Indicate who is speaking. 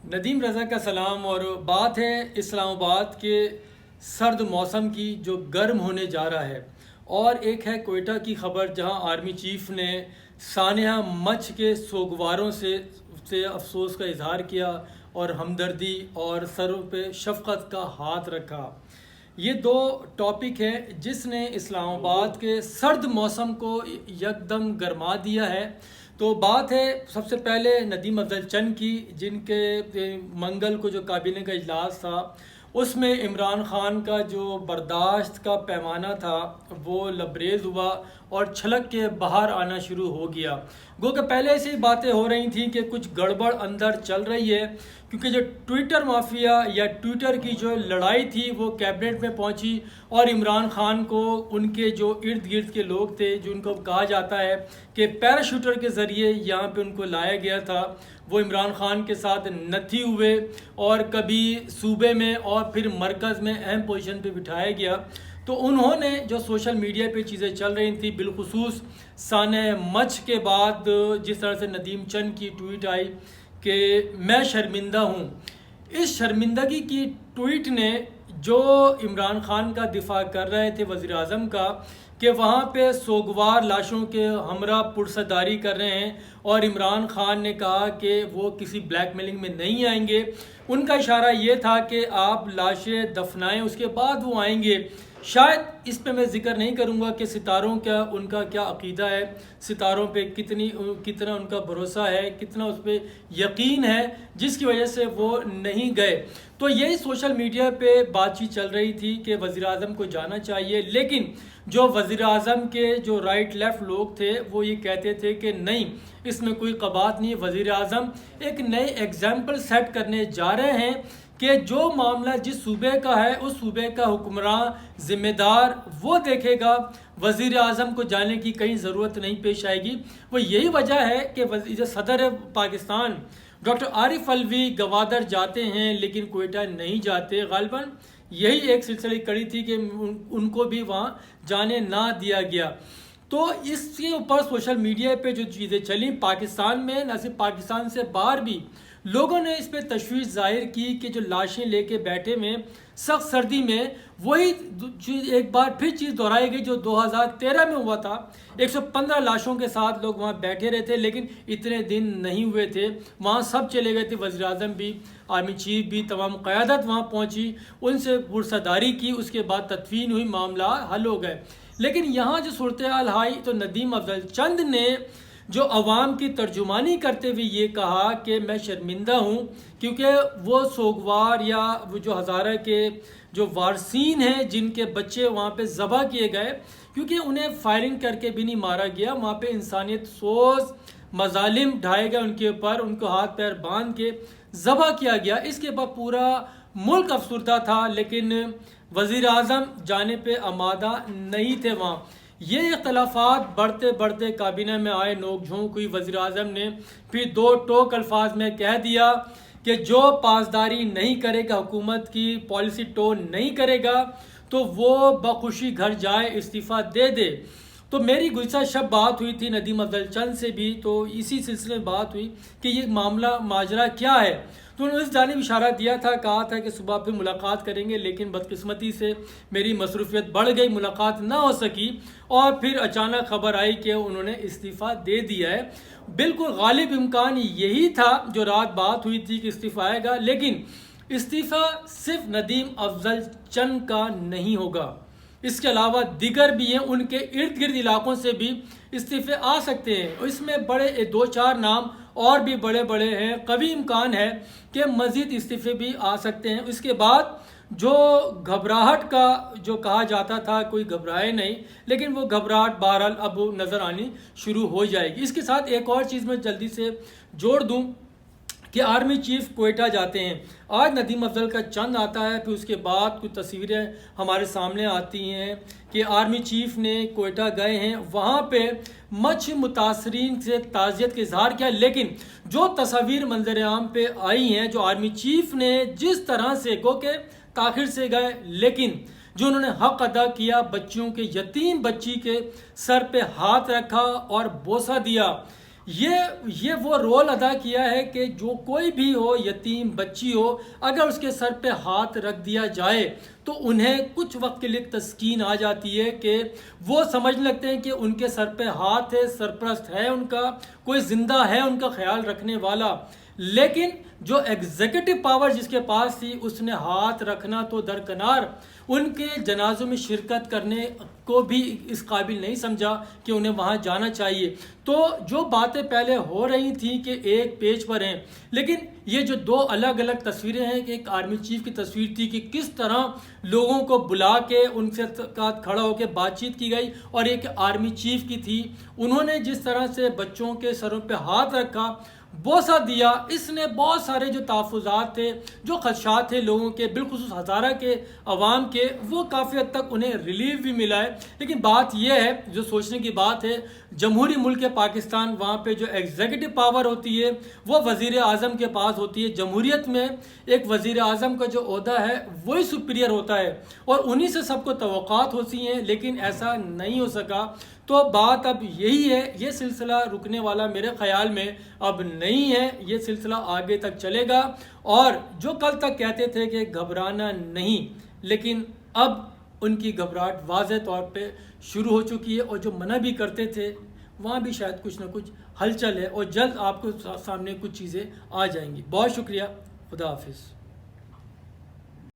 Speaker 1: ندیم رضا کا سلام۔ اور بات ہے اسلام آباد کے سرد موسم کی جو گرم ہونے جا رہا ہے، اور ایک ہے کوئٹہ کی خبر جہاں آرمی چیف نے سانحہ مچھ کے سوگواروں سے افسوس کا اظہار کیا اور ہمدردی اور سروں پہ شفقت کا ہاتھ رکھا۔ یہ دو ٹاپک ہیں جس نے اسلام آباد کے سرد موسم کو یکدم گرما دیا ہے۔ تو بات ہے سب سے پہلے ندیم افضل چند کی، جن کے منگل کو جو کابینہ کا اجلاس تھا اس میں عمران خان کا جو برداشت کا پیمانہ تھا وہ لبریز ہوا اور چھلک کے باہر آنا شروع ہو گیا۔ گو کہ پہلے سے ہی باتیں ہو رہی تھیں کہ کچھ گڑبڑ اندر چل رہی ہے، کیونکہ جو ٹویٹر مافیا یا ٹویٹر کی جو لڑائی تھی وہ کیبنٹ میں پہنچی، اور عمران خان کو ان کے جو ارد گرد کے لوگ تھے، جن کو کہا جاتا ہے کہ پیراشوٹر کے ذریعے یہاں پہ ان کو لایا گیا تھا، وہ عمران خان کے ساتھ نتھی ہوئے اور کبھی صوبے میں اور پھر مرکز میں اہم پوزیشن پہ بٹھایا گیا۔ تو انہوں نے جو سوشل میڈیا پہ چیزیں چل رہی تھیں، بالخصوص سانحہ مچھ کے بعد جس طرح سے ندیم چند کی ٹویٹ آئی کہ میں شرمندہ ہوں، اس شرمندگی کی ٹویٹ نے جو عمران خان کا دفاع کر رہے تھے وزیر اعظم کا کہ وہاں پہ سوگوار لاشوں کے ہمراہ پرسداری کر رہے ہیں، اور عمران خان نے کہا کہ وہ کسی بلیک میلنگ میں نہیں آئیں گے، ان کا اشارہ یہ تھا کہ آپ لاشیں دفنائیں اس کے بعد وہ آئیں گے۔ شاید اس پہ میں ذکر نہیں کروں گا کہ ستاروں کا ان کا کیا عقیدہ ہے، ستاروں پہ کتنا ان کا بھروسہ ہے، کتنا اس پہ یقین ہے جس کی وجہ سے وہ نہیں گئے۔ تو یہی سوشل میڈیا پہ بات چیت چل رہی تھی کہ وزیر اعظم کو جانا چاہیے، لیکن جو وزیر اعظم کے جو رائٹ لیفٹ لوگ تھے وہ یہ کہتے تھے کہ نہیں، اس میں کوئی قباحت نہیں، وزیر اعظم ایک نئے ایگزامپل سیٹ کرنے جا رہے ہیں کہ جو معاملہ جس صوبے کا ہے اس صوبے کا حکمراں ذمہ دار وہ دیکھے گا، وزیر اعظم کو جانے کی کہیں ضرورت نہیں پیش آئے گی۔ وہ یہی وجہ ہے کہ صدر پاکستان ڈاکٹر عارف الوی گوادر جاتے ہیں لیکن کوئٹہ نہیں جاتے، غالباً یہی ایک سلسلے کڑی تھی کہ ان کو بھی وہاں جانے نہ دیا گیا۔ تو اس کے اوپر سوشل میڈیا پہ جو چیزیں چلیں، پاکستان میں نہ صرف پاکستان سے باہر بھی لوگوں نے اس پہ تشویش ظاہر کی کہ جو لاشیں لے کے بیٹھے میں سخت سردی میں وہی چیز ایک بار پھر چیز دہرائی گئی جو 2013 میں ہوا تھا۔ 115 لاشوں کے ساتھ لوگ وہاں بیٹھے رہے تھے، لیکن اتنے دن نہیں ہوئے تھے، وہاں سب چلے گئے تھے، وزیر اعظم بھی، آرمی چیف بھی، تمام قیادت وہاں پہنچی، ان سے پرسداری کی، اس کے بعد تدفین ہوئی، معاملہ حل ہو گئے۔ لیکن یہاں جو صورتحال آئی تو ندیم افضل چند نے جو عوام کی ترجمانی کرتے ہوئے یہ کہا کہ میں شرمندہ ہوں، کیونکہ وہ سوگوار یا وہ جو ہزارہ کے جو وارثین ہیں جن کے بچے وہاں پہ ذبح کیے گئے، کیونکہ انہیں فائرنگ کر کے بھی نہیں مارا گیا، وہاں پہ انسانیت سوز مظالم ڈھائے گئے ان کے اوپر، ان کو ہاتھ پیر باندھ کے ذبح کیا گیا۔ اس کے بعد پورا ملک افسردہ تھا، لیکن وزیر اعظم جانے پہ آمادہ نہیں تھے وہاں۔ یہ اختلافات بڑھتے بڑھتے کابینہ میں آئے، نوک جھونک ہوئی، وزیر اعظم نے پھر دو ٹوک الفاظ میں کہہ دیا کہ جو پاسداری نہیں کرے گا، حکومت کی پالیسی ٹون نہیں کرے گا تو وہ بخوشی گھر جائے، استعفیٰ دے دے۔ تو میری گزشتہ شب بات ہوئی تھی ندیم افضل چند سے بھی، تو اسی سلسلے میں بات ہوئی کہ یہ معاملہ ماجرا کیا ہے۔ تو انہوں نے اس جانب اشارہ دیا تھا، کہا تھا کہ صبح پھر ملاقات کریں گے، لیکن بدقسمتی سے میری مصروفیت بڑھ گئی، ملاقات نہ ہو سکی، اور پھر اچانک خبر آئی کہ انہوں نے استعفیٰ دے دیا ہے۔ بالکل غالب امکان یہی تھا جو رات بات ہوئی تھی کہ استعفیٰ آئے گا، لیکن استعفیٰ صرف ندیم افضل چند کا نہیں ہوگا، اس کے علاوہ دیگر بھی ہیں، ان کے ارد گرد علاقوں سے بھی استعفے آ سکتے ہیں، اس میں بڑے دو چار نام اور بھی بڑے بڑے ہیں، قوی امکان ہے کہ مزید استعفے بھی آ سکتے ہیں۔ اس کے بعد جو گھبراہٹ کا جو کہا جاتا تھا کوئی گھبرائے نہیں، لیکن وہ گھبراہٹ بہرحال اب نظر آنی شروع ہو جائے گی۔ اس کے ساتھ ایک اور چیز میں جلدی سے جوڑ دوں کہ آرمی چیف کوئٹہ جاتے ہیں، آج ندیم افضل کا چند آتا ہے، پھر اس کے بعد کچھ تصویریں ہمارے سامنے آتی ہیں کہ آرمی چیف نے کوئٹہ گئے ہیں، وہاں پہ مچھ متاثرین سے تعزیت کا اظہار کیا، لیکن جو تصاویر منظر عام پہ آئی ہیں، جو آرمی چیف نے جس طرح سے گو کہ تاخیر سے گئے لیکن جو انہوں نے حق ادا کیا، بچیوں کے یتیم بچی کے سر پہ ہاتھ رکھا اور بوسہ دیا، یہ وہ رول ادا کیا ہے کہ جو کوئی بھی ہو، یتیم بچی ہو، اگر اس کے سر پہ ہاتھ رکھ دیا جائے تو انہیں کچھ وقت کے لیے تسکین آ جاتی ہے کہ وہ سمجھ لگتے ہیں کہ ان کے سر پہ ہاتھ ہے، سرپرست ہے ان کا، کوئی زندہ ہے ان کا خیال رکھنے والا۔ لیکن جو ایگزیکٹو پاور جس کے پاس تھی، اس نے ہاتھ رکھنا تو درکنار، ان کے جنازوں میں شرکت کرنے کو بھی اس قابل نہیں سمجھا کہ انہیں وہاں جانا چاہیے۔ تو جو باتیں پہلے ہو رہی تھیں کہ ایک پیج پر ہیں، لیکن یہ جو دو الگ الگ تصویریں ہیں کہ ایک آرمی چیف کی تصویر تھی کہ کس طرح لوگوں کو بلا کے ان سے کھڑا ہو کے بات چیت کی گئی، اور ایک آرمی چیف کی تھی، انہوں نے جس طرح سے بچوں کے سروں پہ ہاتھ رکھا، بوسہ دیا، اس نے بہت سارے جو تحفظات تھے، جو خدشات تھے لوگوں کے، بالخصوص ہزارہ کے عوام کے، وہ کافی حد تک انہیں ریلیف بھی ملا ہے۔ لیکن بات یہ ہے، جو سوچنے کی بات ہے، جمہوری ملک ہے پاکستان، وہاں پہ جو ایگزیکٹو پاور ہوتی ہے وہ وزیر اعظم کے پاس ہوتی ہے۔ جمہوریت میں ایک وزیر اعظم کا جو عہدہ ہے وہی سپیریئر ہوتا ہے، اور انہی سے سب کو توقعات ہوتی ہیں، لیکن ایسا نہیں ہو سکا۔ تو بات اب یہی ہے، یہ سلسلہ رکنے والا میرے خیال میں اب نہیں ہے، یہ سلسلہ آگے تک چلے گا۔ اور جو کل تک کہتے تھے کہ گھبرانا نہیں، لیکن اب ان کی گھبراہٹ واضح طور پہ شروع ہو چکی ہے، اور جو منع بھی کرتے تھے وہاں بھی شاید کچھ نہ کچھ ہلچل ہے، اور جلد آپ کو سامنے کچھ چیزیں آ جائیں گی۔ بہت شکریہ، خدا حافظ۔